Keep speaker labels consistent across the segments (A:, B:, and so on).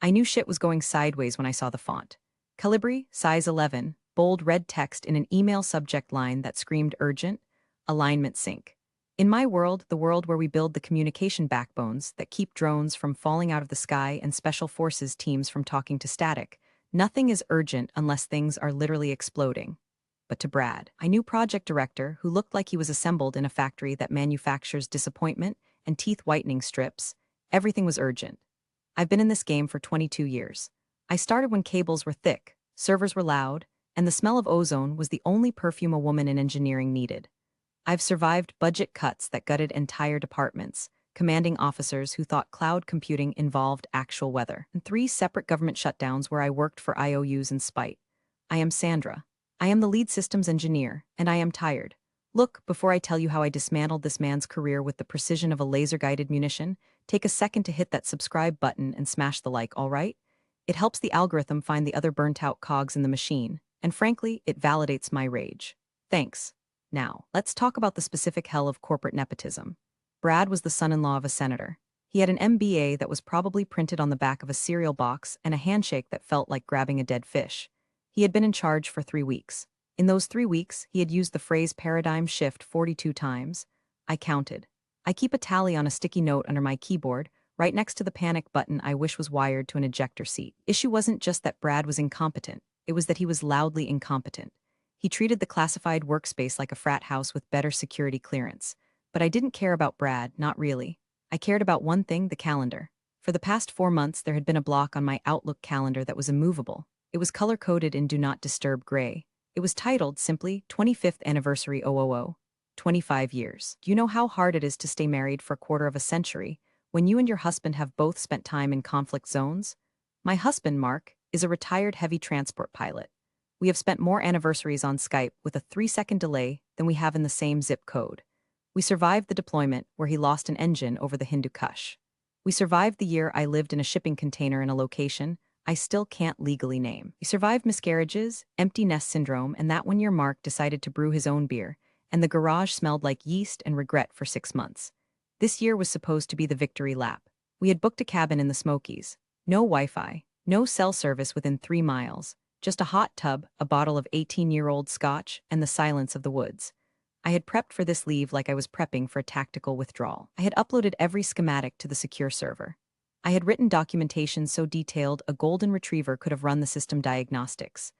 A: I knew shit was going sideways when I saw the font. Calibri, size 11, bold red text in an email subject line that screamed urgent, alignment sync. In my world, the world where we build the communication backbones that keep drones from falling out of the sky and special forces teams from talking to static, nothing is urgent unless things are literally exploding. But to Brad, I knew project director who looked like he was assembled in a factory that manufactures disappointment and teeth whitening strips, everything was urgent. I've been in this game for 22 years. I started when cables were thick, servers were loud, and the smell of ozone was the only perfume a woman in engineering needed. I've survived budget cuts that gutted entire departments, commanding officers who thought cloud computing involved actual weather, and 3 separate government shutdowns where I worked for IOUs in spite. I am Sandra. I am the lead systems engineer, and I am tired. Look, before I tell you how I dismantled this man's career with the precision of a laser-guided munition, take a second to hit that subscribe button and smash the like, all right? It helps the algorithm find the other burnt-out cogs in the machine, and frankly, it validates my rage. Thanks. Now, let's talk about the specific hell of corporate nepotism. Brad was the son-in-law of a senator. He had an MBA that was probably printed on the back of a cereal box and a handshake that felt like grabbing a dead fish. He had been in charge for 3 weeks. In those 3 weeks, he had used the phrase paradigm shift 42 times. I counted. I keep a tally on a sticky note under my keyboard, right next to the panic button I wish was wired to an ejector seat. Issue wasn't just that Brad was incompetent, it was that he was loudly incompetent. He treated the classified workspace like a frat house with better security clearance. But I didn't care about Brad, not really. I cared about one thing, the calendar. For the past 4 months, there had been a block on my Outlook calendar that was immovable. It was color-coded in Do Not Disturb gray. It was titled simply 25th Anniversary 000, 25 years. Do you know how hard it is to stay married for a quarter of a century when you and your husband have both spent time in conflict zones? My husband, Mark, is a retired heavy transport pilot. We have spent more anniversaries on Skype with a 3-second delay than we have in the same zip code. We survived the deployment where he lost an engine over the Hindu Kush. We survived the year I lived in a shipping container in a location I still can't legally name. We survived miscarriages, empty nest syndrome, and that one year Mark decided to brew his own beer, and the garage smelled like yeast and regret for 6 months. This year was supposed to be the victory lap. We had booked a cabin in the Smokies. No Wi-Fi, no cell service within 3 miles, just a hot tub, a bottle of 18-year-old scotch, and the silence of the woods. I had prepped for this leave like I was prepping for a tactical withdrawal. I had uploaded every schematic to the secure server. I had written documentation so detailed a golden retriever could have run the system diagnostics.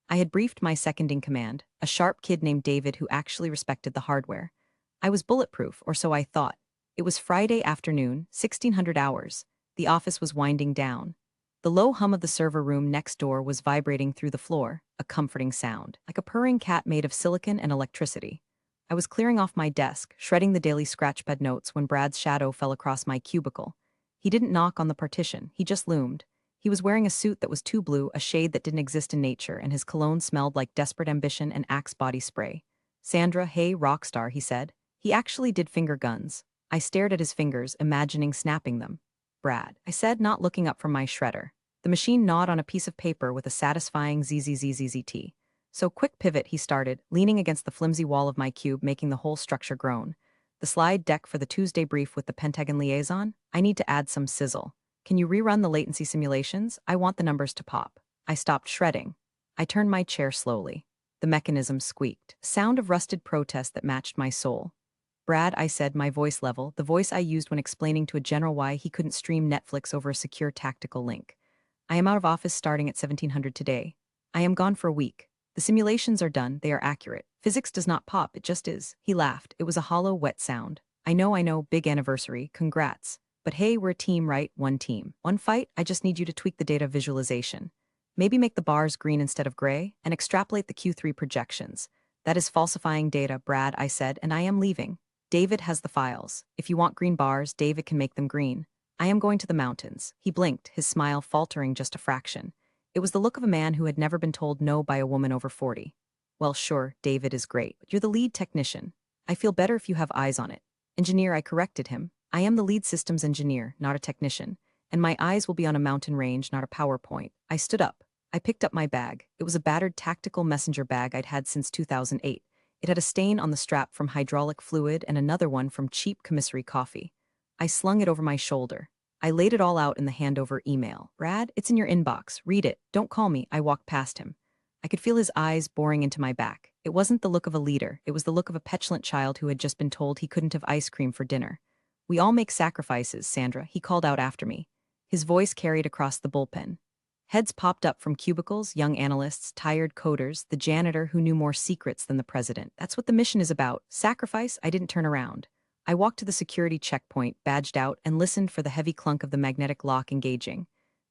A: I had briefed my second-in-command, a sharp kid named David who actually respected the hardware. I was bulletproof, or so I thought. It was Friday afternoon, 1600 hours. The office was winding down. The low hum of the server room next door was vibrating through the floor, a comforting sound, like a purring cat made of silicon and electricity. I was clearing off my desk, shredding the daily scratchpad notes when Brad's shadow fell across my cubicle. He didn't knock on the partition, he just loomed. He was wearing a suit that was too blue, a shade that didn't exist in nature, and his cologne smelled like desperate ambition and Axe body spray. Sandra, hey, rock star, he said. He actually did finger guns. I stared at his fingers, imagining snapping them. Brad, I said, not looking up from my shredder. The machine gnawed on a piece of paper with a satisfying ZZZZZT. So quick pivot, he started, leaning against the flimsy wall of my cube, making the whole structure groan. The slide deck for the Tuesday brief with the Pentagon liaison? I need to add some sizzle. Can you rerun the latency simulations? I want the numbers to pop. I stopped shredding. I turned my chair slowly. The mechanism squeaked. Sound of rusted protest that matched my soul. Brad, I said, my voice level, the voice I used when explaining to a general why he couldn't stream Netflix over a secure tactical link. I am out of office starting at 1700 today. I am gone for a week. The simulations are done, they are accurate. Physics does not pop, it just is. He laughed. It was a hollow, wet sound. I know, big anniversary, congrats. But hey, we're a team, right? One team. One fight? I just need you to tweak the data visualization. Maybe make the bars green instead of gray, and extrapolate the Q3 projections. That is falsifying data, Brad, I said, and I am leaving. David has the files. If you want green bars, David can make them green. I am going to the mountains. He blinked, his smile faltering just a fraction. It was the look of a man who had never been told no by a woman over 40. Well, sure, David is great, but you're the lead technician. I feel better if you have eyes on it. Engineer, I corrected him. I am the lead systems engineer, not a technician, and my eyes will be on a mountain range, not a PowerPoint. I stood up. I picked up my bag. It was a battered tactical messenger bag I'd had since 2008. It had a stain on the strap from hydraulic fluid and another one from cheap commissary coffee. I slung it over my shoulder. I laid it all out in the handover email. Brad, it's in your inbox. Read it. Don't call me. I walked past him. I could feel his eyes boring into my back. It wasn't the look of a leader. It was the look of a petulant child who had just been told he couldn't have ice cream for dinner. We all make sacrifices, Sandra, he called out after me. His voice carried across the bullpen. Heads popped up from cubicles, young analysts, tired coders, the janitor who knew more secrets than the president. That's what the mission is about. Sacrifice. I didn't turn around. I walked to the security checkpoint, badged out, and listened for the heavy clunk of the magnetic lock engaging.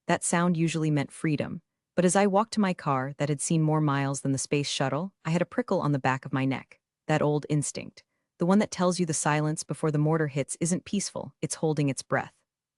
A: That sound usually meant freedom. But as I walked to my car that had seen more miles than the space shuttle, I had a prickle on the back of my neck. That old instinct. The one that tells you the silence before the mortar hits isn't peaceful, it's holding its breath.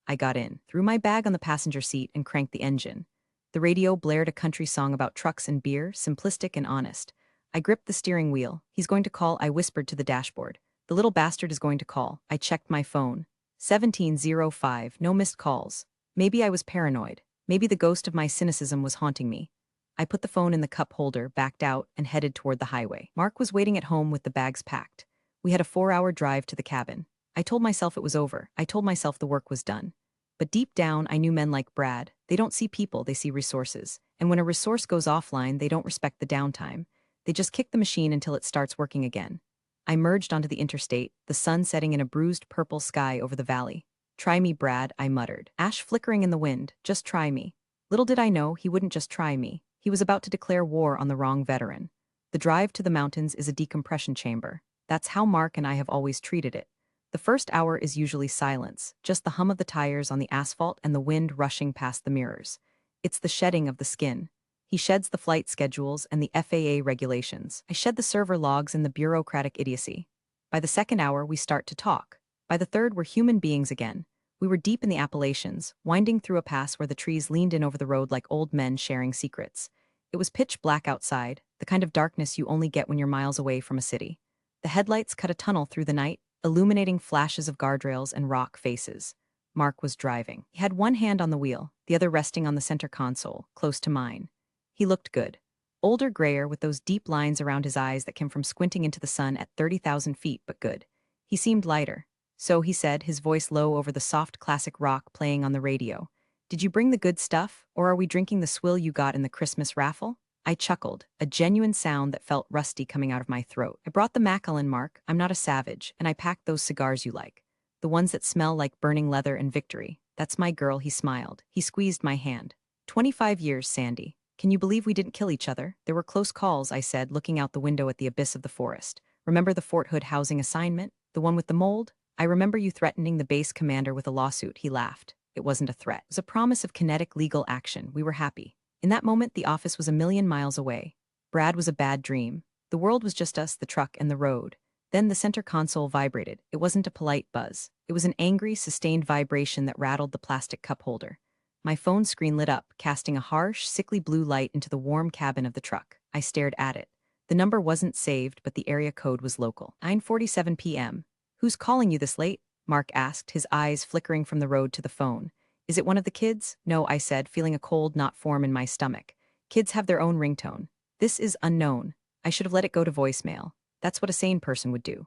A: I got in, threw my bag on the passenger seat, and cranked the engine. The radio blared a country song about trucks and beer, simplistic and honest. I gripped the steering wheel. He's going to call, I whispered to the dashboard. The little bastard is going to call. I checked my phone. 17:05, no missed calls. Maybe I was paranoid. Maybe the ghost of my cynicism was haunting me. I put the phone in the cup holder, backed out, and headed toward the highway. Mark was waiting at home with the bags packed. We had a 4-hour drive to the cabin. I told myself it was over. I told myself the work was done. But deep down, I knew men like Brad. They don't see people, they see resources. And when a resource goes offline, they don't respect the downtime. They just kick the machine until it starts working again. I merged onto the interstate, the sun setting in a bruised purple sky over the valley. Try me, Brad, I muttered. Ash flickering in the wind, just try me. Little did I know he wouldn't just try me. He was about to declare war on the wrong veteran. The drive to the mountains is a decompression chamber. That's how Mark and I have always treated it. The first hour is usually silence, just the hum of the tires on the asphalt and the wind rushing past the mirrors. It's the shedding of the skin. He sheds the flight schedules and the FAA regulations. I shed the server logs and the bureaucratic idiocy. By the second hour, we start to talk. By the third, we're human beings again. We were deep in the Appalachians, winding through a pass where the trees leaned in over the road like old men sharing secrets. It was pitch black outside, the kind of darkness you only get when you're miles away from a city. The headlights cut a tunnel through the night, illuminating flashes of guardrails and rock faces. Mark was driving. He had one hand on the wheel, the other resting on the center console, close to mine. He looked good. Older, grayer, with those deep lines around his eyes that came from squinting into the sun at 30,000 feet, but good. He seemed lighter. So, he said, his voice low over the soft classic rock playing on the radio. Did you bring the good stuff, or are we drinking the swill you got in the Christmas raffle? I chuckled, a genuine sound that felt rusty coming out of my throat. I brought the Macallan, Mark. I'm not a savage, and I packed those cigars you like. The ones that smell like burning leather and victory. That's my girl, he smiled. He squeezed my hand. 25 years, Sandy. Can you believe we didn't kill each other? There were close calls, I said, looking out the window at the abyss of the forest. Remember the Fort Hood housing assignment? The one with the mold? I remember you threatening the base commander with a lawsuit, he laughed. It wasn't a threat. It was a promise of kinetic legal action. We were happy. In that moment, the office was a million miles away. Brad was a bad dream. The world was just us, the truck, and the road. Then the center console vibrated. It wasn't a polite buzz. It was an angry, sustained vibration that rattled the plastic cup holder. My phone screen lit up, casting a harsh, sickly blue light into the warm cabin of the truck. I stared at it. The number wasn't saved, but the area code was local. 9:47 p.m. Who's calling you this late? Mark asked, his eyes flickering from the road to the phone. Is it one of the kids? No, I said, feeling a cold knot form in my stomach. Kids have their own ringtone. This is unknown. I should have let it go to voicemail. That's what a sane person would do.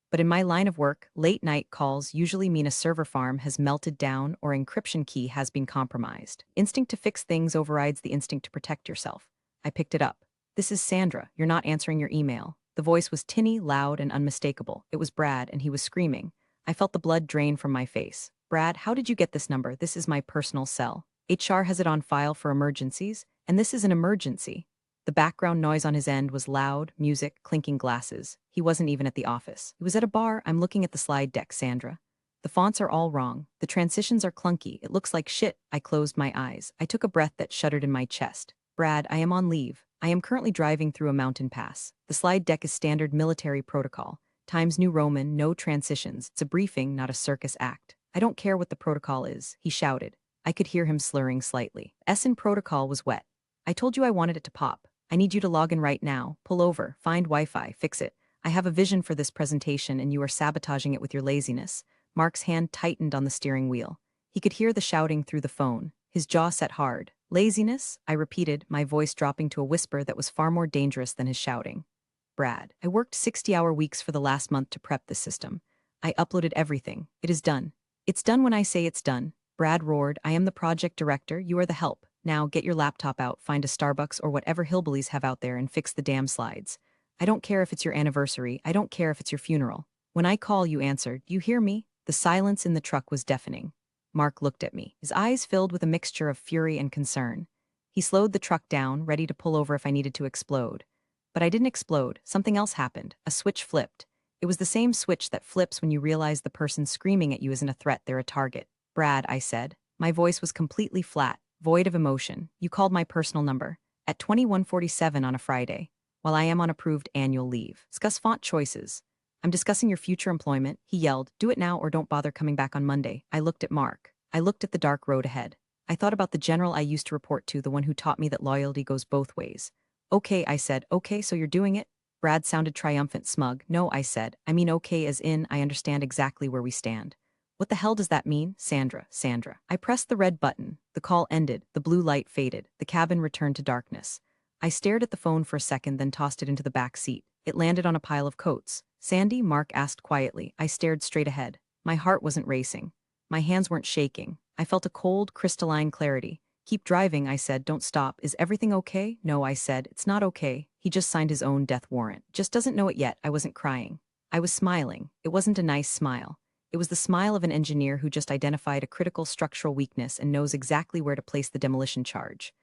A: But in my line of work, late-night calls usually mean a server farm has melted down or encryption key has been compromised. Instinct to fix things overrides the instinct to protect yourself. I picked it up. This is Sandra. You're not answering your email. The voice was tinny, loud, and unmistakable. It was Brad, and he was screaming. I felt the blood drain from my face. Brad, how did you get this number? This is my personal cell. HR has it on file for emergencies, and this is an emergency. The background noise on his end was loud, music, clinking glasses. He wasn't even at the office. He was at a bar. I'm looking at the slide deck, Sandra. The fonts are all wrong. The transitions are clunky. It looks like shit. I closed my eyes. I took a breath that shuddered in my chest. Brad, I am on leave. I am currently driving through a mountain pass. The slide deck is standard military protocol. Times New Roman, no transitions. It's a briefing, not a circus act. I don't care what the protocol is, he shouted. I could hear him slurring slightly. S in protocol was wet. I told you I wanted it to pop. I need you to log in right now. Pull over, find Wi-Fi, fix it. I have a vision for this presentation and you are sabotaging it with your laziness. Mark's hand tightened on the steering wheel. He could hear the shouting through the phone. His jaw set hard. Laziness? I repeated, my voice dropping to a whisper that was far more dangerous than his shouting. Brad, I worked 60-hour weeks for the last month to prep this system. I uploaded everything. It is done. It's done when I say it's done. Brad roared, I am the project director, you are the help. Now get your laptop out, find a Starbucks or whatever hillbillies have out there and fix the damn slides. I don't care if it's your anniversary, I don't care if it's your funeral. When I call, you answer, you hear me? The silence in the truck was deafening. Mark looked at me, his eyes filled with a mixture of fury and concern. He slowed the truck down, ready to pull over if I needed to explode. But I didn't explode, something else happened. A switch flipped. It was the same switch that flips when you realize the person screaming at you isn't a threat, they're a target. Brad, I said. My voice was completely flat, void of emotion. You called my personal number. At 21:47 on a Friday, while I am on approved annual leave. Discuss font choices. I'm discussing your future employment, he yelled. Do it now or don't bother coming back on Monday. I looked at Mark. I looked at the dark road ahead. I thought about the general I used to report to, the one who taught me that loyalty goes both ways. Okay, I said. Okay, so you're doing it? Brad sounded triumphant, smug. No, I said. I mean okay as in, I understand exactly where we stand. What the hell does that mean? Sandra. I pressed the red button. The call ended. The blue light faded. The cabin returned to darkness. I stared at the phone for a second, then tossed it into the back seat. It landed on a pile of coats. Sandy? Mark asked quietly. I stared straight ahead. My heart wasn't racing. My hands weren't shaking. I felt a cold, crystalline clarity. Keep driving, I said. Don't stop. Is everything okay? No, I said. It's not okay. He just signed his own death warrant. Just doesn't know it yet. I wasn't crying. I was smiling. It wasn't a nice smile. It was the smile of an engineer who just identified a critical structural weakness and knows exactly where to place the demolition charge.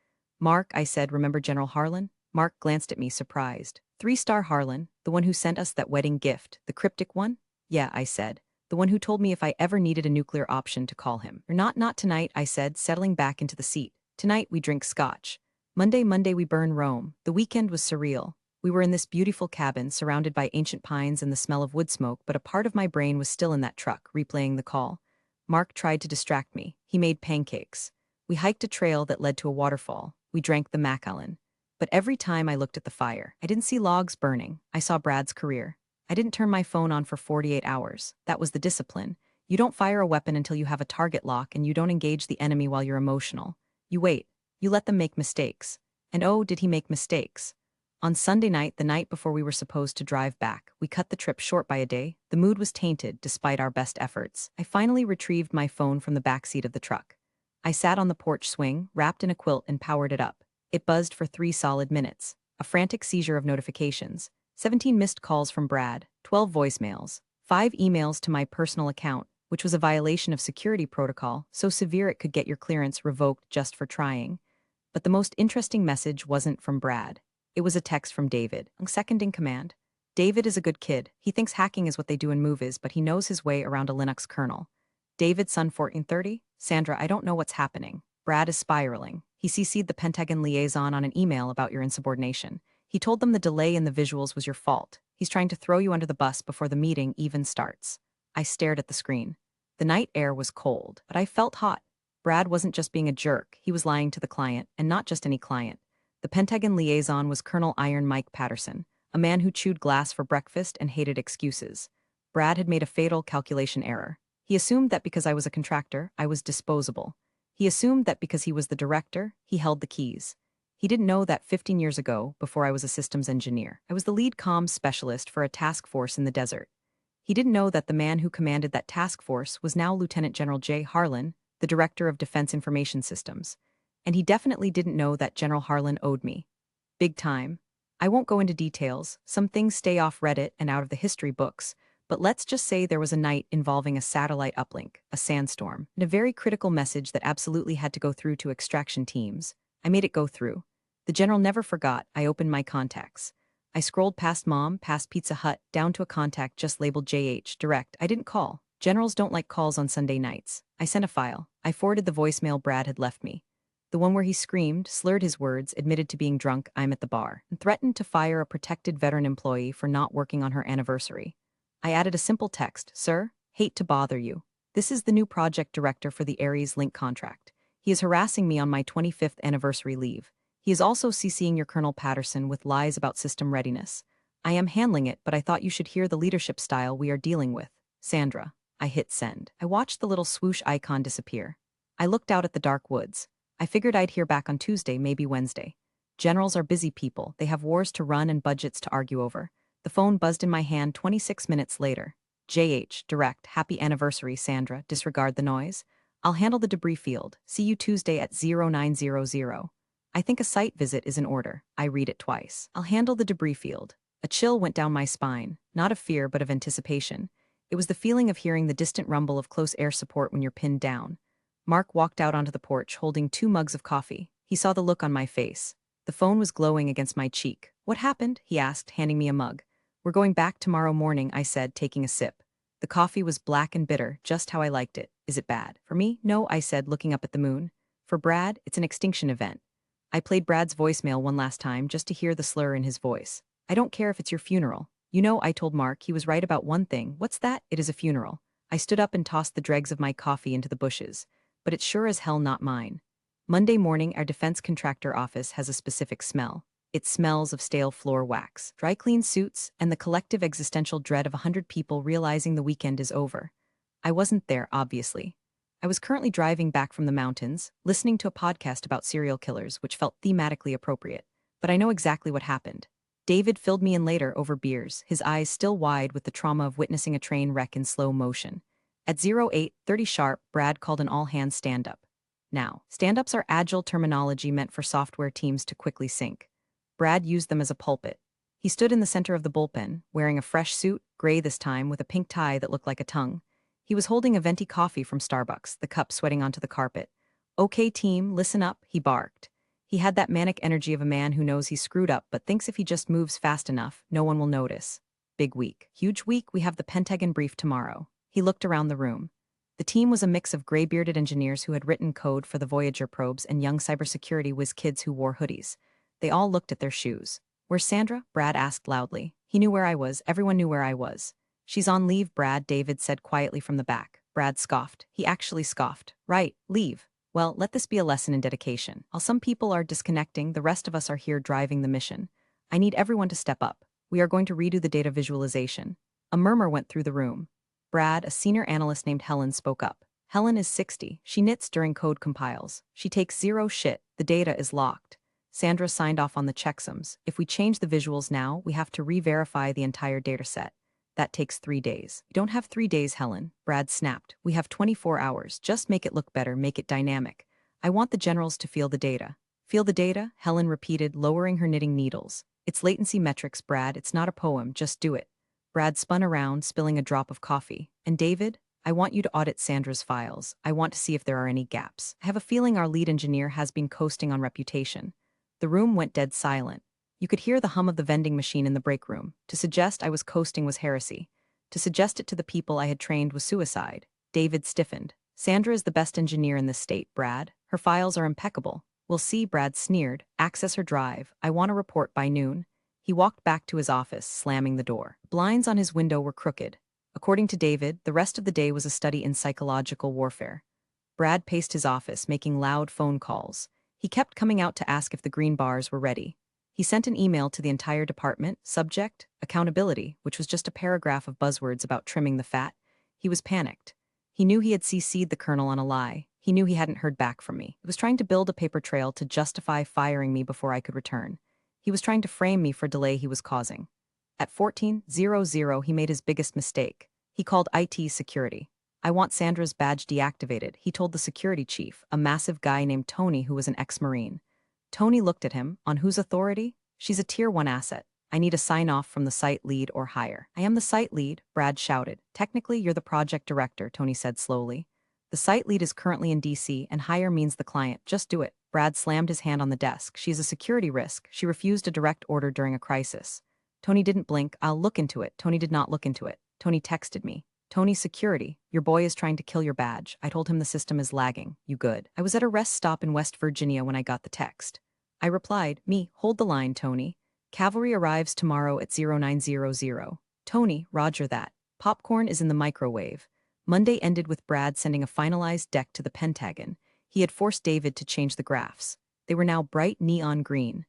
A: Mark, I said, remember General Harlan? Mark glanced at me, surprised. 3-star Harlan, the one who sent us that wedding gift, the cryptic one? Yeah, I said. The one who told me if I ever needed a nuclear option to call him. Or not tonight, I said, settling back into the seat. Tonight we drink scotch. Monday we burn Rome. The weekend was surreal. We were in this beautiful cabin, surrounded by ancient pines and the smell of wood smoke, but a part of my brain was still in that truck, replaying the call. Mark tried to distract me. He made pancakes. We hiked a trail that led to a waterfall. We drank the Macallan. But every time I looked at the fire, I didn't see logs burning. I saw Brad's career. I didn't turn my phone on for 48 hours. That was the discipline. You don't fire a weapon until you have a target lock, and you don't engage the enemy while you're emotional. You wait. You let them make mistakes. And oh, did he make mistakes. On Sunday night, the night before we were supposed to drive back, we cut the trip short by a day. The mood was tainted, despite our best efforts. I finally retrieved my phone from the backseat of the truck. I sat on the porch swing, wrapped in a quilt, and powered it up. It buzzed for 3 solid minutes. A frantic seizure of notifications. 17 missed calls from Brad, 12 voicemails, 5 emails to my personal account, which was a violation of security protocol, so severe it could get your clearance revoked just for trying. But the most interesting message wasn't from Brad. It was a text from David, second in command. David is a good kid. He thinks hacking is what they do in movies, but he knows his way around a Linux kernel. David, son 1430, Sandra, I don't know what's happening. Brad is spiraling. He CC'd the Pentagon liaison on an email about your insubordination. He told them the delay in the visuals was your fault. He's trying to throw you under the bus before the meeting even starts. I stared at the screen. The night air was cold, but I felt hot. Brad wasn't just being a jerk, he was lying to the client, and not just any client. The Pentagon liaison was Colonel Iron Mike Patterson, a man who chewed glass for breakfast and hated excuses. Brad had made a fatal calculation error. He assumed that because I was a contractor, I was disposable. He assumed that because he was the director, he held the keys. He didn't know that 15 years ago, before I was a systems engineer, I was the lead comms specialist for a task force in the desert. He didn't know that the man who commanded that task force was now Lieutenant General J. Harlan, the director of Defense Information Systems. And he definitely didn't know that General Harlan owed me. Big time. I won't go into details, some things stay off Reddit and out of the history books, but let's just say there was a night involving a satellite uplink, a sandstorm, and a very critical message that absolutely had to go through to extraction teams. I made it go through. The general never forgot. I opened my contacts. I scrolled past Mom, past Pizza Hut, down to a contact just labeled JH, direct. I didn't call. Generals don't like calls on Sunday nights. I sent a file. I forwarded the voicemail Brad had left me. The one where he screamed, slurred his words, admitted to being drunk, I'm at the bar, and threatened to fire a protected veteran employee for not working on her anniversary. I added a simple text, Sir, hate to bother you. This is the new project director for the Ares Link contract. He is harassing me on my 25th anniversary leave. He is also CCing your Colonel Patterson with lies about system readiness. I am handling it, but I thought you should hear the leadership style we are dealing with. Sandra. I hit send. I watched the little swoosh icon disappear. I looked out at the dark woods. I figured I'd hear back on Tuesday, maybe Wednesday. Generals are busy people. They have wars to run and budgets to argue over. The phone buzzed in my hand 26 minutes later. JH, direct, happy anniversary, Sandra, disregard the noise. I'll handle the debris field. See you Tuesday at 0900. I think a site visit is in order. I read it twice. I'll handle the debris field. A chill went down my spine, not of fear but of anticipation. It was the feeling of hearing the distant rumble of close air support when you're pinned down. Mark walked out onto the porch holding 2 mugs of coffee. He saw the look on my face. The phone was glowing against my cheek. What happened? He asked, handing me a mug. We're going back tomorrow morning, I said, taking a sip. The coffee was black and bitter, just how I liked it. Is it bad? For me? No, I said, looking up at the moon. For Brad, it's an extinction event. I played Brad's voicemail one last time just to hear the slur in his voice. I don't care if it's your funeral. You know, I told Mark he was right about one thing. What's that? It is a funeral. I stood up and tossed the dregs of my coffee into the bushes. But it's sure as hell not mine. Monday morning, our defense contractor office has a specific smell. It smells of stale floor wax, dry clean suits, and the collective existential dread of 100 people realizing the weekend is over. I wasn't there, obviously. I was currently driving back from the mountains, listening to a podcast about serial killers, which felt thematically appropriate. But I know exactly what happened. David filled me in later over beers, his eyes still wide with the trauma of witnessing a train wreck in slow motion. At 08:30 sharp, Brad called an all-hands stand-up. Now, stand-ups are agile terminology meant for software teams to quickly sync. Brad used them as a pulpit. He stood in the center of the bullpen, wearing a fresh suit, gray this time, with a pink tie that looked like a tongue. He was holding a venti coffee from Starbucks, the cup sweating onto the carpet. "Okay, team, listen up," he barked. He had that manic energy of a man who knows he's screwed up but thinks if he just moves fast enough, no one will notice. Big week. Huge week, we have the Pentagon brief tomorrow. He looked around the room. The team was a mix of gray-bearded engineers who had written code for the Voyager probes and young cybersecurity whiz kids who wore hoodies. They all looked at their shoes. "Where's Sandra?" Brad asked loudly. He knew where I was. Everyone knew where I was. "She's on leave, Brad," David said quietly from the back. Brad scoffed. He actually scoffed. "Right, leave. Well, let this be a lesson in dedication. While some people are disconnecting, the rest of us are here driving the mission. I need everyone to step up. We are going to redo the data visualization." A murmur went through the room. Brad, a senior analyst named Helen, spoke up. Helen is 60. She knits during code compiles. She takes zero shit. The data is locked. Sandra signed off on the checksums. If we change the visuals now, we have to re-verify the entire dataset. That takes 3 days. "We don't have 3 days, Helen," Brad snapped. "We have 24 hours. Just make it look better, make it dynamic. I want the generals to feel the data." "Feel the data?" Helen repeated, lowering her knitting needles. "It's latency metrics, Brad. It's not a poem. Just do it." Brad spun around, spilling a drop of coffee. "And David, I want you to audit Sandra's files. I want to see if there are any gaps. I have a feeling our lead engineer has been coasting on reputation." The room went dead silent. You could hear the hum of the vending machine in the break room. To suggest I was coasting was heresy. To suggest it to the people I had trained was suicide. David stiffened. "Sandra is the best engineer in this state, Brad. Her files are impeccable." "We'll see," Brad sneered. "Access her drive. I want a report by noon." He walked back to his office, slamming the door. Blinds on his window were crooked. According to David, the rest of the day was a study in psychological warfare. Brad paced his office, making loud phone calls. He kept coming out to ask if the green bars were ready. He sent an email to the entire department, subject, accountability, which was just a paragraph of buzzwords about trimming the fat. He was panicked. He knew he had CC'd the colonel on a lie. He knew he hadn't heard back from me. He was trying to build a paper trail to justify firing me before I could return. He was trying to frame me for delay he was causing. At 14:00, he made his biggest mistake. He called IT security. "I want Sandra's badge deactivated," he told the security chief, a massive guy named Tony who was an ex-Marine. Tony looked at him. "On whose authority?" "She's a Tier 1 asset. I need a sign-off from the site lead or higher." "I am the site lead," Brad shouted. "Technically, you're the project director," Tony said slowly. "The site lead is currently in DC, and higher means the client. Just do it." Brad slammed his hand on the desk. "She is a security risk. She refused a direct order during a crisis." Tony didn't blink. "I'll look into it." Tony did not look into it. Tony texted me. "Tony, security. Your boy is trying to kill your badge. I told him the system is lagging. You good?" I was at a rest stop in West Virginia when I got the text. I replied, "Me, hold the line, Tony. Cavalry arrives tomorrow at 0900. Tony, roger that. Popcorn is in the microwave." Monday ended with Brad sending a finalized deck to the Pentagon. He had forced David to change the graphs. They were now bright neon green.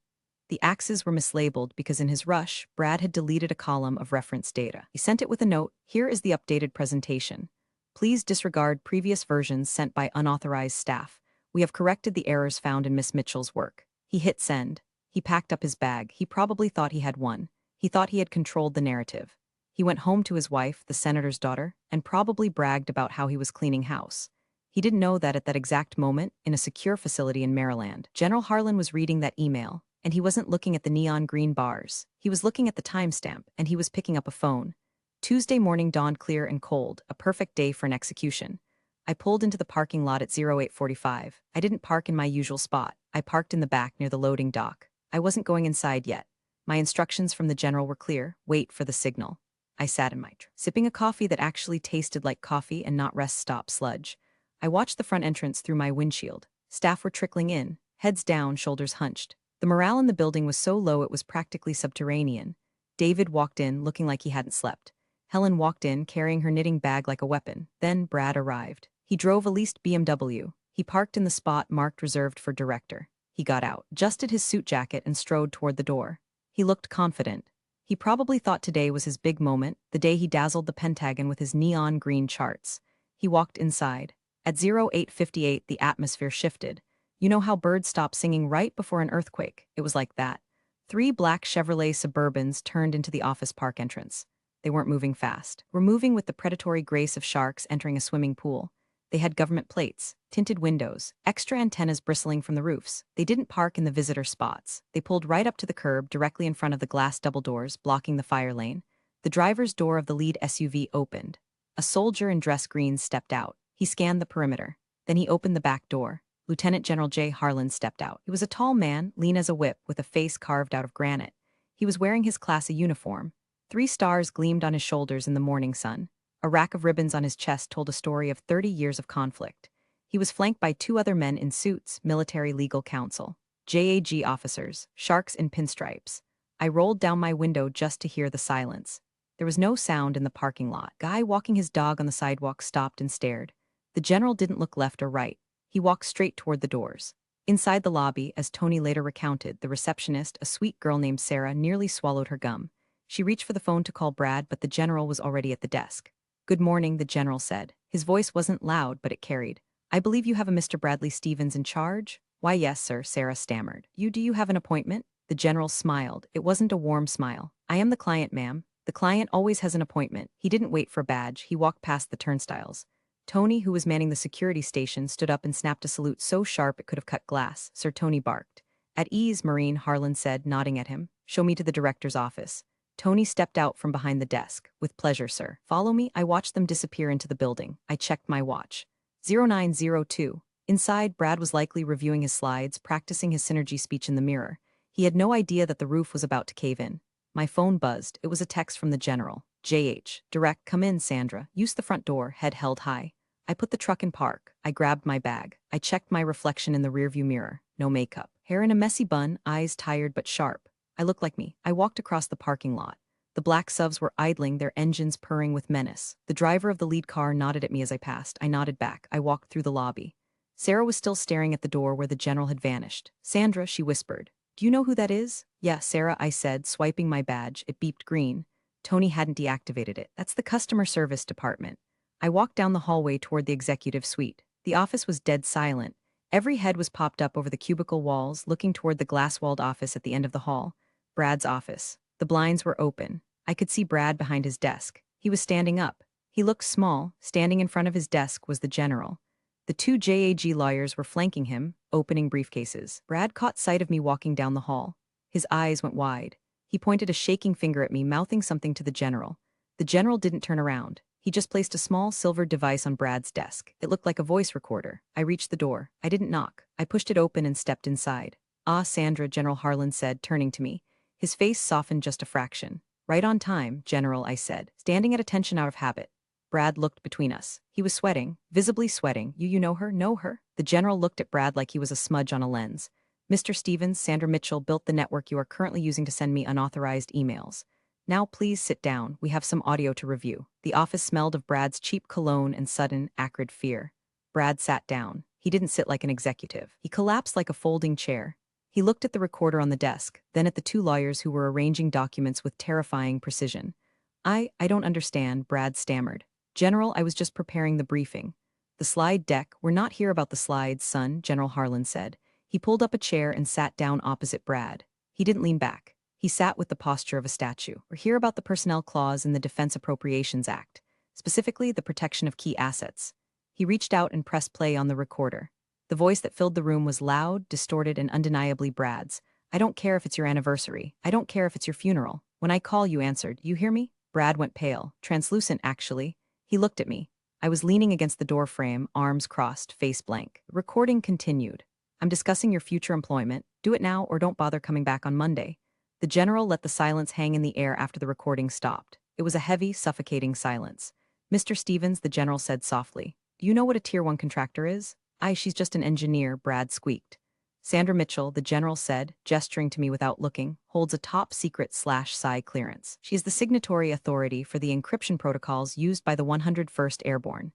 A: The axes were mislabeled because in his rush, Brad had deleted a column of reference data. He sent it with a note. "Here is the updated presentation. Please disregard previous versions sent by unauthorized staff. We have corrected the errors found in Miss Mitchell's work." He hit send. He packed up his bag. He probably thought he had won. He thought he had controlled the narrative. He went home to his wife, the senator's daughter, and probably bragged about how he was cleaning house. He didn't know that at that exact moment, in a secure facility in Maryland, General Harlan was reading that email, and he wasn't looking at the neon green bars. He was looking at the timestamp, and he was picking up a phone. Tuesday morning dawned clear and cold, a perfect day for an execution. I pulled into the parking lot at 0845. I didn't park in my usual spot. I parked in the back near the loading dock. I wasn't going inside yet. My instructions from the general were clear: wait for the signal. I sat in my truck, sipping a coffee that actually tasted like coffee and not rest stop sludge. I watched the front entrance through my windshield. Staff were trickling in, heads down, shoulders hunched. The morale in the building was so low it was practically subterranean. David walked in, looking like he hadn't slept. Helen walked in, carrying her knitting bag like a weapon. Then Brad arrived. He drove a leased BMW. He parked in the spot marked reserved for director. He got out, adjusted his suit jacket, and strode toward the door. He looked confident. He probably thought today was his big moment, the day he dazzled the Pentagon with his neon green charts. He walked inside. At 0858, the atmosphere shifted. You know how birds stop singing right before an earthquake? It was like that. 3 black Chevrolet Suburbans turned into the office park entrance. They weren't moving fast. Were moving with the predatory grace of sharks entering a swimming pool. They had government plates, tinted windows, extra antennas bristling from the roofs. They didn't park in the visitor spots. They pulled right up to the curb directly in front of the glass double doors, blocking the fire lane. The driver's door of the lead SUV opened. A soldier in dress greens stepped out. He scanned the perimeter. Then he opened the back door. Lieutenant General J. Harlan stepped out. He was a tall man, lean as a whip, with a face carved out of granite. He was wearing his class A uniform. 3 stars gleamed on his shoulders in the morning sun. A rack of ribbons on his chest told a story of 30 years of conflict. He was flanked by 2 other men in suits, military legal counsel. JAG officers, sharks in pinstripes. I rolled down my window just to hear the silence. There was no sound in the parking lot. Guy walking his dog on the sidewalk stopped and stared. The general didn't look left or right. He walked straight toward the doors. Inside the lobby, as Tony later recounted, the receptionist, a sweet girl named Sarah, nearly swallowed her gum. She reached for the phone to call Brad, but the general was already at the desk. "Good morning," the general said. His voice wasn't loud, but it carried. "I believe you have a Mr. Bradley Stevens in charge?" "Why, yes, sir," Sarah stammered. Do you have an appointment?" The general smiled. It wasn't a warm smile. "I am the client, ma'am." The client always has an appointment. He didn't wait for a badge. He walked past the turnstiles. Tony, who was manning the security station, stood up and snapped a salute so sharp it could have cut glass. Sir Tony barked. "At ease, Marine," Harlan said, nodding at him. "Show me to the director's office." Tony stepped out from behind the desk. "With pleasure, sir." "Follow me." I watched them disappear into the building. I checked my watch. 0902. Inside, Brad was likely reviewing his slides, practicing his synergy speech in the mirror. He had no idea that the roof was about to cave in. My phone buzzed. It was a text from the general. "JH. Direct, come in, Sandra. Use the front door," head held high. I put the truck in park. I grabbed my bag. I checked my reflection in the rearview mirror. No makeup. Hair in a messy bun, eyes tired but sharp. I looked like me. I walked across the parking lot. The black SUVs were idling, their engines purring with menace. The driver of the lead car nodded at me as I passed. I nodded back. I walked through the lobby. Sarah was still staring at the door where the general had vanished. "Sandra," she whispered. "Do you know who that is?" "Yeah, Sarah," I said, swiping my badge. It beeped green. Tony hadn't deactivated it. "That's the customer service department." I walked down the hallway toward the executive suite. The office was dead silent. Every head was popped up over the cubicle walls, looking toward the glass-walled office at the end of the hall. Brad's office. The blinds were open. I could see Brad behind his desk. He was standing up. He looked small. Standing in front of his desk was the general. The 2 JAG lawyers were flanking him, opening briefcases. Brad caught sight of me walking down the hall. His eyes went wide. He pointed a shaking finger at me, mouthing something to the general. The general didn't turn around. He just placed a small silver device on Brad's desk. It looked like a voice recorder. I reached the door. I didn't knock. I pushed it open and stepped inside. "Ah, Sandra," General Harlan said, turning to me. His face softened just a fraction. "Right on time, General," I said, standing at attention out of habit. Brad looked between us. He was sweating, visibly sweating. You know her? Know her?" The general looked at Brad like he was a smudge on a lens. "Mr. Stevens, Sandra Mitchell built the network you are currently using to send me unauthorized emails. Now please sit down. We have some audio to review." The office smelled of Brad's cheap cologne and sudden, acrid fear. Brad sat down. He didn't sit like an executive. He collapsed like a folding chair. He looked at the recorder on the desk, then at the 2 lawyers who were arranging documents with terrifying precision. I don't understand," Brad stammered. "General, I was just preparing the briefing." "The slide deck, we're not here about the slides, son," General Harlan said. He pulled up a chair and sat down opposite Brad. He didn't lean back. He sat with the posture of a statue. "We're here about the personnel clause in the Defense Appropriations Act, specifically the protection of key assets." He reached out and pressed play on the recorder. The voice that filled the room was loud, distorted, and undeniably Brad's. I don't care if it's your anniversary. I don't care if it's your funeral. When I call, you answered. You hear me? Brad went pale, translucent actually. He looked at me. I was leaning against the door frame, arms crossed, face blank. The recording continued. I'm discussing your future employment. Do it now or don't bother coming back on Monday. The general let the silence hang in the air after the recording stopped. It was a heavy, suffocating silence. Mr. Stevens, the general said softly. Do you know what a Tier 1 contractor is? She's just an engineer, Brad squeaked. Sandra Mitchell, the general said, gesturing to me without looking, holds a top-secret/PSY clearance. She is the signatory authority for the encryption protocols used by the 101st Airborne.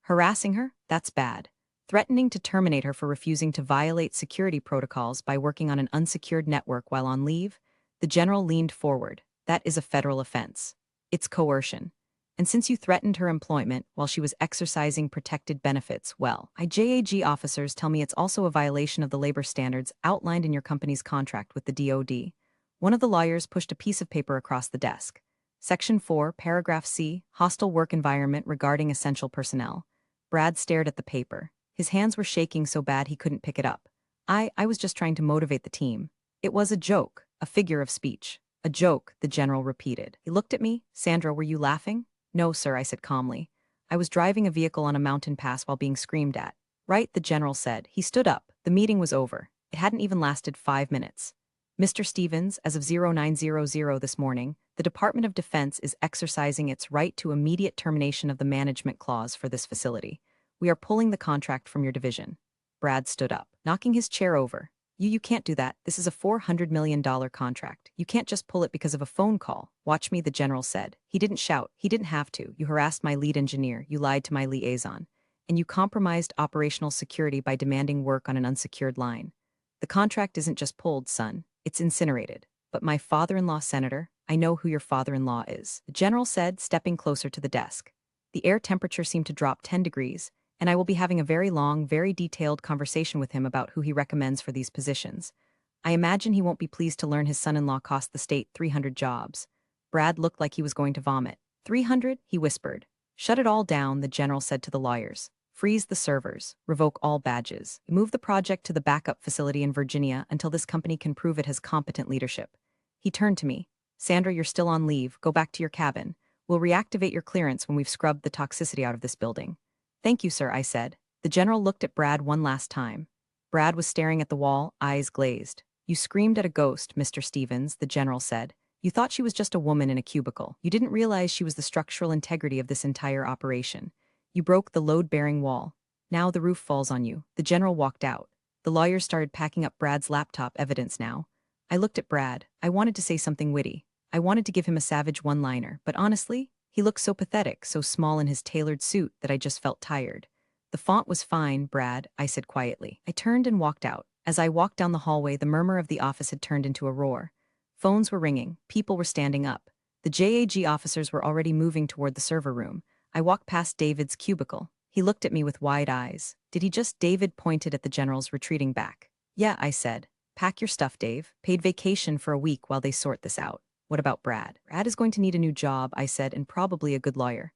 A: Harassing her? That's bad. Threatening to terminate her for refusing to violate security protocols by working on an unsecured network while on leave? The general leaned forward. That is a federal offense. It's coercion. And since you threatened her employment while she was exercising protected benefits, well, JAG officers tell me it's also a violation of the labor standards outlined in your company's contract with the DoD. One of the lawyers pushed a piece of paper across the desk. Section 4, Paragraph C, Hostile Work Environment Regarding Essential Personnel. Brad stared at the paper. His hands were shaking so bad he couldn't pick it up. I was just trying to motivate the team. It was a joke, a figure of speech. A joke, the general repeated. He looked at me. Sandra, were you laughing? No, sir, I said calmly. I was driving a vehicle on a mountain pass while being screamed at. Right, the general said. He stood up. The meeting was over. It hadn't even lasted 5 minutes. Mr. Stevens, as of 0900 this morning, the Department of Defense is exercising its right to immediate termination of the management clause for this facility. We are pulling the contract from your division. Brad stood up, knocking his chair over. You can't do that. This is a $400 million contract. You can't just pull it because of a phone call. Watch me, the general said. He didn't shout. He didn't have to. You harassed my lead engineer. You lied to my liaison. And you compromised operational security by demanding work on an unsecured line. The contract isn't just pulled, son. It's incinerated. But my father-in-law, Senator, I know who your father-in-law is, the general said, stepping closer to the desk. The air temperature seemed to drop 10 degrees, and I will be having a very long, very detailed conversation with him about who he recommends for these positions. I imagine he won't be pleased to learn his son-in-law cost the state 300 jobs. Brad looked like he was going to vomit. 300? He whispered. Shut it all down, the general said to the lawyers. Freeze the servers. Revoke all badges. Move the project to the backup facility in Virginia until this company can prove it has competent leadership. He turned to me. Sandra, you're still on leave. Go back to your cabin. We'll reactivate your clearance when we've scrubbed the toxicity out of this building. Thank you, sir, I said. The general looked at Brad one last time. Brad was staring at the wall, eyes glazed. You screamed at a ghost, Mr. Stevens, the general said. You thought she was just a woman in a cubicle. You didn't realize she was the structural integrity of this entire operation. You broke the load-bearing wall. Now the roof falls on you. The general walked out. The lawyers started packing up Brad's laptop evidence now. I looked at Brad. I wanted to say something witty. I wanted to give him a savage one-liner, but honestly, he looked so pathetic, so small in his tailored suit that I just felt tired. The font was fine, Brad, I said quietly. I turned and walked out. As I walked down the hallway, the murmur of the office had turned into a roar. Phones were ringing. People were standing up. The JAG officers were already moving toward the server room. I walked past David's cubicle. He looked at me with wide eyes. Did he just? David pointed at the generals retreating back. Yeah, I said. Pack your stuff, Dave. Paid vacation for a week while they sort this out. What about Brad? Brad is going to need a new job, I said, and probably a good lawyer.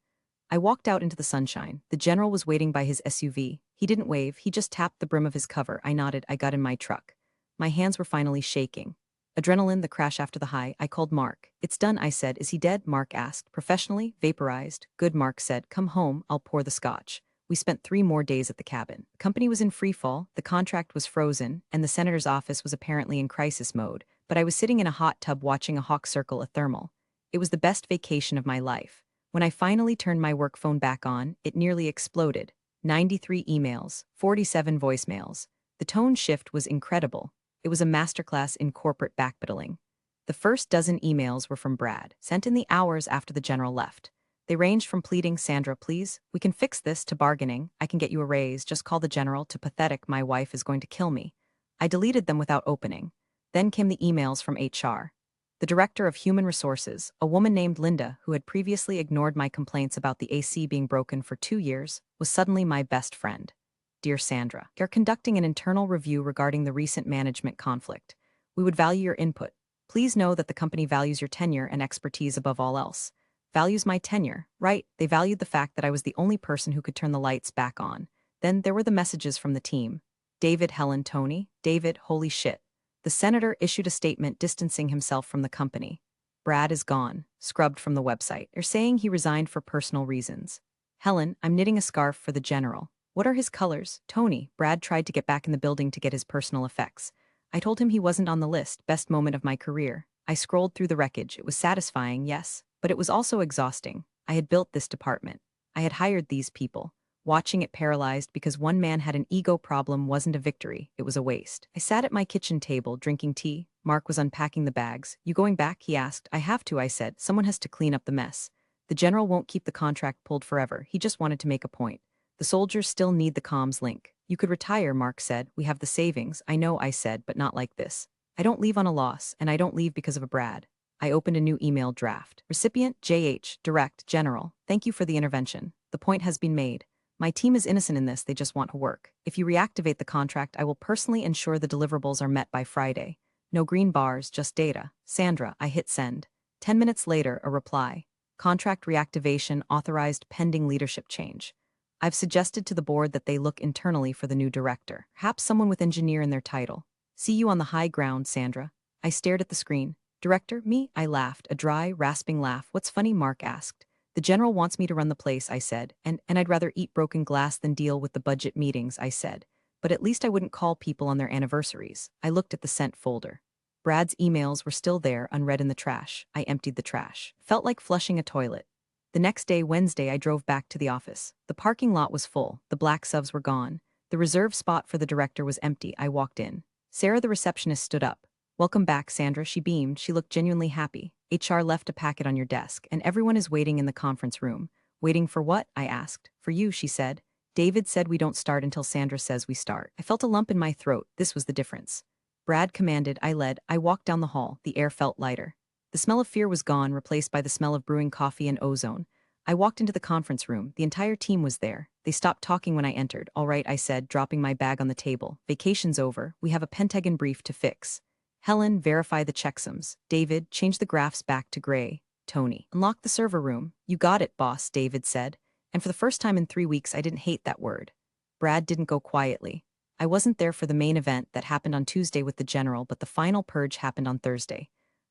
A: I walked out into the sunshine. The general was waiting by his SUV. He didn't wave, he just tapped the brim of his cover. I nodded. I got in my truck. My hands were finally shaking. Adrenaline, the crash after the high. I called Mark. It's done, I said. Is he dead? Mark asked. Professionally? Vaporized. Good, Mark said. Come home, I'll pour the scotch. We spent 3 more days at the cabin. The company was in freefall, the contract was frozen, and the senator's office was apparently in crisis mode, but I was sitting in a hot tub watching a hawk circle a thermal. It was the best vacation of my life. When I finally turned my work phone back on, it nearly exploded. 93 emails, 47 voicemails. The tone shift was incredible. It was a masterclass in corporate backpedaling. The first dozen emails were from Brad, sent in the hours after the general left. They ranged from pleading, Sandra, please, we can fix this, to bargaining, I can get you a raise, just call the general, to pathetic, my wife is going to kill me. I deleted them without opening. Then came the emails from HR. The director of human resources, a woman named Linda, who had previously ignored my complaints about the AC being broken for 2 years, was suddenly my best friend. Dear Sandra, we are conducting an internal review regarding the recent management conflict. We would value your input. Please know that the company values your tenure and expertise above all else. Values my tenure. Right, they valued the fact that I was the only person who could turn the lights back on. Then there were the messages from the team. David, Helen, Tony. David, holy shit. The senator issued a statement distancing himself from the company. Brad is gone, scrubbed from the website. They're saying he resigned for personal reasons. Helen, I'm knitting a scarf for the general. What are his colors? Tony, Brad tried to get back in the building to get his personal effects. I told him he wasn't on the list, best moment of my career. I scrolled through the wreckage. It was satisfying, yes, but it was also exhausting. I had built this department. I had hired these people. Watching it paralyzed because one man had an ego problem wasn't a victory, it was a waste. I sat at my kitchen table, drinking tea. Mark was unpacking the bags. You going back? He asked. I have to, I said. Someone has to clean up the mess. The general won't keep the contract pulled forever. He just wanted to make a point. The soldiers still need the comms link. You could retire, Mark said. We have the savings. I know, I said, but not like this. I don't leave on a loss, and I don't leave because of a Brad. I opened a new email draft. Recipient, JH, Direct, General. Thank you for the intervention. The point has been made. My team is innocent in this, they just want to work. If you reactivate the contract, I will personally ensure the deliverables are met by Friday. No green bars, just data. Sandra, I hit send. 10 minutes later, a reply. Contract reactivation authorized pending leadership change. I've suggested to the board that they look internally for the new director. Perhaps someone with engineer in their title. See you on the high ground, Sandra. I stared at the screen. Director, me? I laughed, a dry, rasping laugh. What's funny? Mark asked. The general wants me to run the place, I said, and I'd rather eat broken glass than deal with the budget meetings, I said. But at least I wouldn't call people on their anniversaries. I looked at the sent folder. Brad's emails were still there, unread in the trash. I emptied the trash. Felt like flushing a toilet. The next day, Wednesday, I drove back to the office. The parking lot was full. The black subs were gone. The reserved spot for the director was empty. I walked in. Sarah, the receptionist, stood up. Welcome back, Sandra. She beamed. She looked genuinely happy. HR left a packet on your desk, and everyone is waiting in the conference room. Waiting for what? I asked. For you, she said. David said we don't start until Sandra says we start. I felt a lump in my throat. This was the difference. Brad commanded. I led. I walked down the hall. The air felt lighter. The smell of fear was gone, replaced by the smell of brewing coffee and ozone. I walked into the conference room. The entire team was there. They stopped talking when I entered. All right, I said, dropping my bag on the table. Vacation's over. We have a Pentagon brief to fix. Helen, verify the checksums. David, change the graphs back to gray. Tony, unlock the server room. You got it, boss, David said. And for the first time in 3 weeks, I didn't hate that word. Brad didn't go quietly. I wasn't there for the main event that happened on Tuesday with the general, but the final purge happened on Thursday.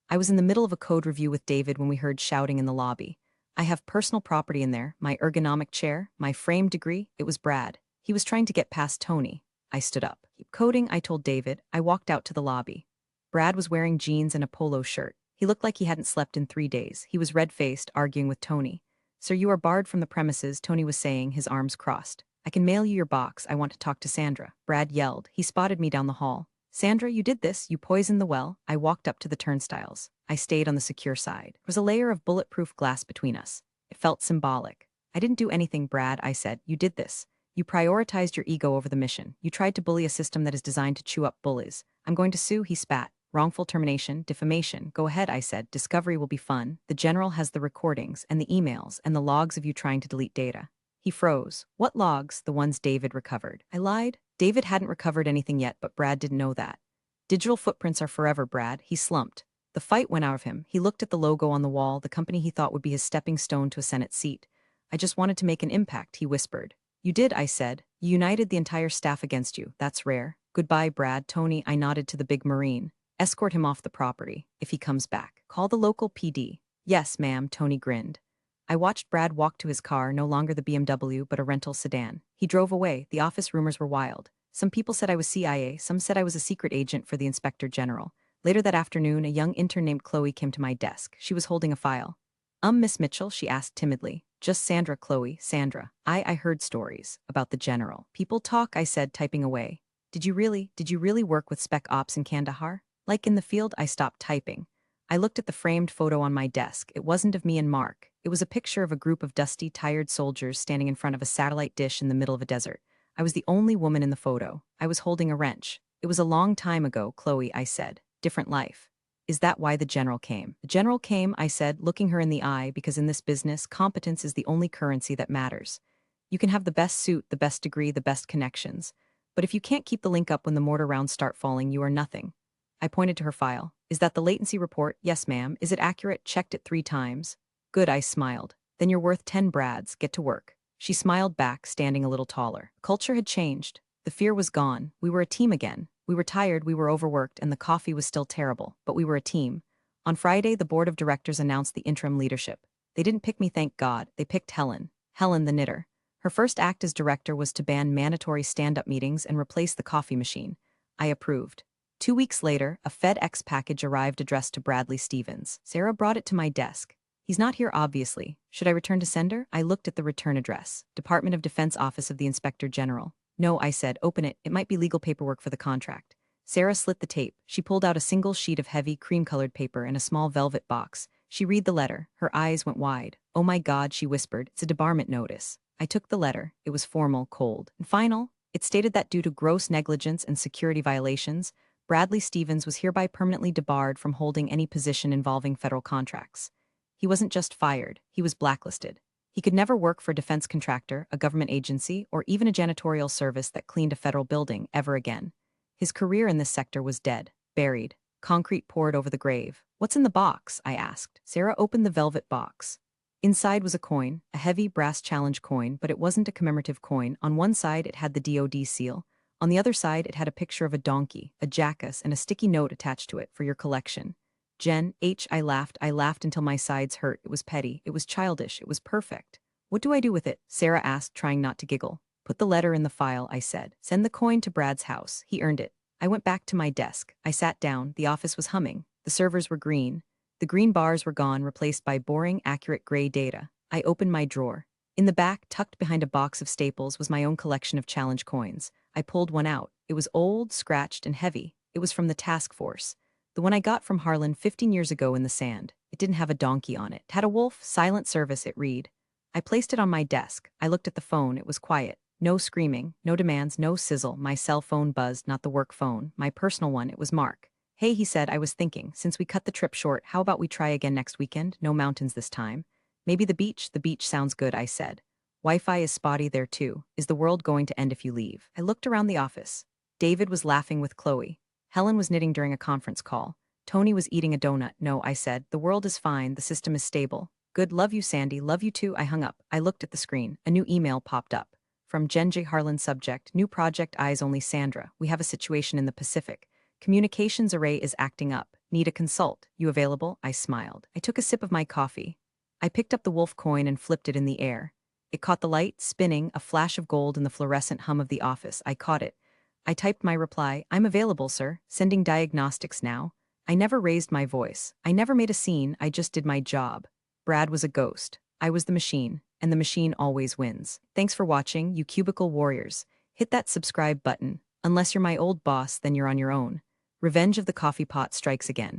A: I was in the middle of a code review with David when we heard shouting in the lobby. I have personal property in there, my ergonomic chair, my frame degree. It was Brad. He was trying to get past Tony. I stood up. Keep coding, I told David. I walked out to the lobby. Brad was wearing jeans and a polo shirt. He looked like he hadn't slept in 3 days. He was red-faced, arguing with Tony. Sir, you are barred from the premises, Tony was saying, his arms crossed. I can mail you your box. I want to talk to Sandra. Brad yelled. He spotted me down the hall. Sandra, you did this. You poisoned the well. I walked up to the turnstiles. I stayed on the secure side. There was a layer of bulletproof glass between us. It felt symbolic. I didn't do anything, Brad, I said. You did this. You prioritized your ego over the mission. You tried to bully a system that is designed to chew up bullies. I'm going to sue, he spat. Wrongful termination, defamation. Go ahead, I said. Discovery will be fun. The general has the recordings and the emails and the logs of you trying to delete data. He froze. What logs? The ones David recovered. I lied. David hadn't recovered anything yet, but Brad didn't know that. Digital footprints are forever, Brad. He slumped. The fight went out of him. He looked at the logo on the wall, the company he thought would be his stepping stone to a Senate seat. I just wanted to make an impact, he whispered. You did, I said. You united the entire staff against you. That's rare. Goodbye, Brad. Tony, I nodded to the big Marine. Escort him off the property. If he comes back, call the local PD. Yes, ma'am, Tony grinned. I watched Brad walk to his car, no longer the BMW, but a rental sedan. He drove away. The office rumors were wild. Some people said I was CIA, some said I was a secret agent for the Inspector General. Later that afternoon, a young intern named Chloe came to my desk. She was holding a file. Miss Mitchell, she asked timidly. Just Sandra, Chloe, Sandra. I heard stories about the general. People talk, I said, typing away. Did you really work with Spec Ops in Kandahar? Like in the field, I stopped typing. I looked at the framed photo on my desk. It wasn't of me and Mark. It was a picture of a group of dusty, tired soldiers standing in front of a satellite dish in the middle of a desert. I was the only woman in the photo. I was holding a wrench. It was a long time ago, Chloe, I said. Different life. Is that why the general came? The general came, I said, looking her in the eye, because in this business, competence is the only currency that matters. You can have the best suit, the best degree, the best connections. But if you can't keep the link up when the mortar rounds start falling, you are nothing. I pointed to her file. Is that the latency report? Yes, ma'am. Is it accurate? Checked it 3 times. Good, I smiled. Then you're worth 10 Brads, get to work. She smiled back, standing a little taller. Culture had changed. The fear was gone. We were a team again. We were tired, we were overworked, and the coffee was still terrible, but we were a team. On Friday, the board of directors announced the interim leadership. They didn't pick me, thank God. They picked Helen. Helen, the knitter. Her first act as director was to ban mandatory stand-up meetings and replace the coffee machine. I approved. 2 weeks later, a FedEx package arrived addressed to Bradley Stevens. Sarah brought it to my desk. He's not here, obviously. Should I return to sender? I looked at the return address. Department of Defense Office of the Inspector General. No, I said, open it. It might be legal paperwork for the contract. Sarah slit the tape. She pulled out a single sheet of heavy, cream-colored paper and a small velvet box. She read the letter. Her eyes went wide. Oh my God, she whispered. It's a debarment notice. I took the letter. It was formal, cold, and final. It stated that due to gross negligence and security violations, Bradley Stevens was hereby permanently debarred from holding any position involving federal contracts. He wasn't just fired, he was blacklisted. He could never work for a defense contractor, a government agency, or even a janitorial service that cleaned a federal building ever again. His career in this sector was dead, buried, concrete poured over the grave. What's in the box? I asked. Sarah opened the velvet box. Inside was a coin, a heavy brass challenge coin, but it wasn't a commemorative coin. On one side, it had the DoD seal. On the other side, it had a picture of a donkey, a jackass, and a sticky note attached to it for your collection. Jen, I laughed until my sides hurt. It was petty, it was childish, it was perfect. What do I do with it? Sarah asked, trying not to giggle. Put the letter in the file, I said. Send the coin to Brad's house. He earned it. I went back to my desk. I sat down. The office was humming. The servers were green. The green bars were gone, replaced by boring, accurate gray data. I opened my drawer. In the back, tucked behind a box of staples, was my own collection of challenge coins. I pulled one out. It was old, scratched, and heavy. It was from the task force. The one I got from Harlan 15 years ago in the sand. It didn't have a donkey on it. It had a wolf, silent service, it read. I placed it on my desk. I looked at the phone. It was quiet. No screaming, no demands, no sizzle. My cell phone buzzed, not the work phone. My personal one, it was Mark. Hey, he said, I was thinking, since we cut the trip short, how about we try again next weekend? No mountains this time. Maybe the beach sounds good, I said. Wi-Fi is spotty there too. Is the world going to end if you leave? I looked around the office. David was laughing with Chloe. Helen was knitting during a conference call. Tony was eating a donut. No, I said, the world is fine, the system is stable. Good, love you, Sandy, love you too. I hung up. I looked at the screen. A new email popped up. From Jen J. Harlan, subject, new project, eyes only Sandra. We have a situation in the Pacific. Communications array is acting up. Need a consult. You available? I smiled. I took a sip of my coffee. I picked up the wolf coin and flipped it in the air. It caught the light, spinning, a flash of gold in the fluorescent hum of the office. I caught it. I typed my reply. I'm available, sir. Sending diagnostics now. I never raised my voice. I never made a scene. I just did my job. Brad was a ghost. I was the machine, and the machine always wins. Thanks for watching, you cubicle warriors. Hit that subscribe button. Unless you're my old boss, then you're on your own. Revenge of the Coffee Pot strikes again.